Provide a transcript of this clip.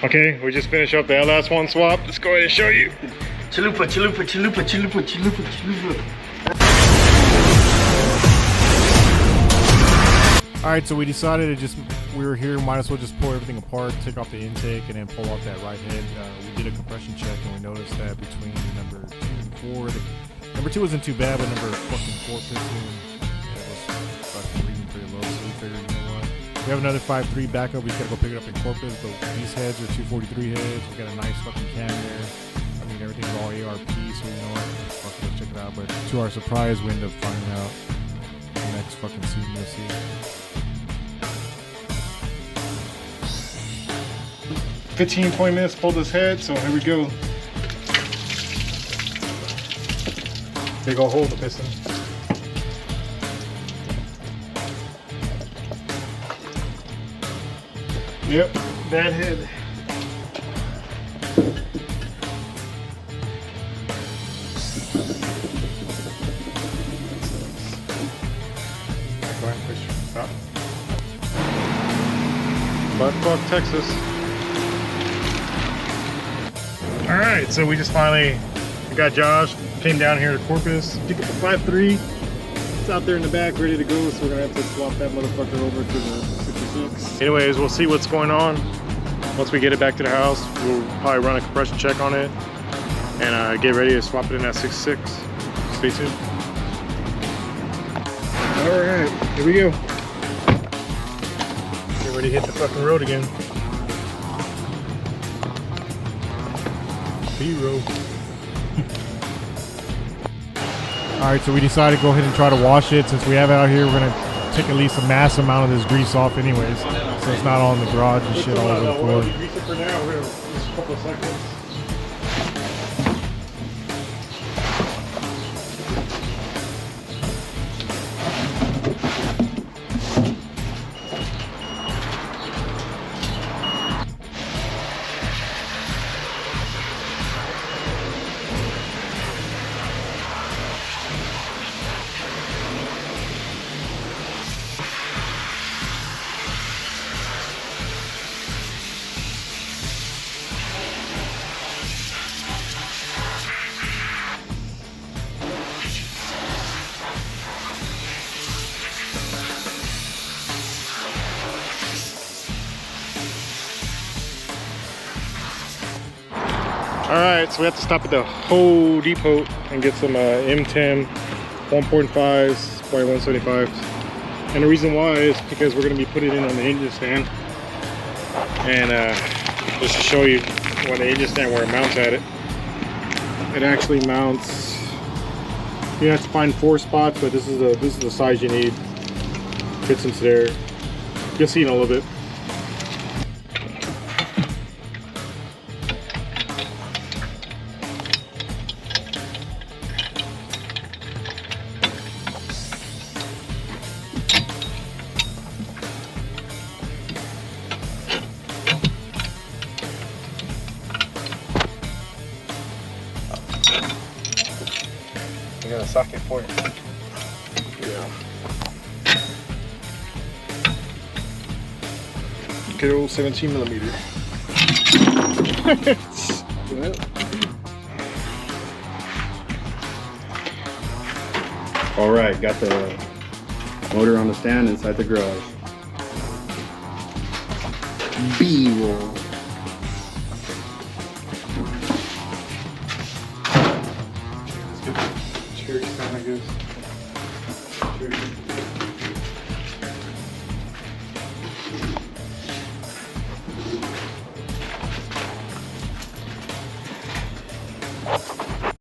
Okay, we just finished up the ls1 swap. Let's go ahead and show you. Chalupa, chalupa, chalupa, chalupa, chalupa, chalupa. Alright, so we decided to we were here, might as well just pull everything apart, take off the intake, and then pull off that right head. We did a compression check, and we noticed that between number 2 and 4, number 2 wasn't too bad, but number fucking 4 piston, it was fucking reading pretty low, so we figured, you know what, we have another 5.3 backup, we just gotta go pick it up in Corpus, but these heads are 243 heads, we got a nice fucking cam there. I mean, everything's all ARP, so you know what, fuck it, let's check it out, but to our surprise, we ended up finding out the next fucking scene you'll see. 15-20 minutes, pull this head, so here we go. Big ol' hole in the piston. Yep, bad head. Go ahead and push. Stop. Butt fuck, Texas. Alright, so we just finally got Josh, came down here to Corpus, picked up the 5.3. It's out there in the back, ready to go, so we're gonna have to swap that motherfucker over to the 66. Anyways, we'll see what's going on. Once we get it back to the house, we'll probably run a compression check on it and get ready to swap it in that 66. Stay tuned. Alright, here we go. Get ready to hit the fucking road again. Alright, so we decided to go ahead and try to wash it. Since we have it out here, we're going to take at least a mass amount of this grease off anyways, so it's not all in the garage and shit all over the floor. Grease it for now. We're going to just a couple of seconds. Alright, so we have to stop at the whole depot and get some M10 1.5s by 175s. And the reason why is because we're going to be putting it in on the engine stand. And just to show you on the engine stand where it mounts at it. It actually mounts, you have to find 4 spots, but this is the size you need. Fits into there. You'll see in a little bit. I got a socket for you. Yeah. Good old 17mm. All right, got the motor on the stand inside the garage. B-roll. Cheers, kind of good. Cheers.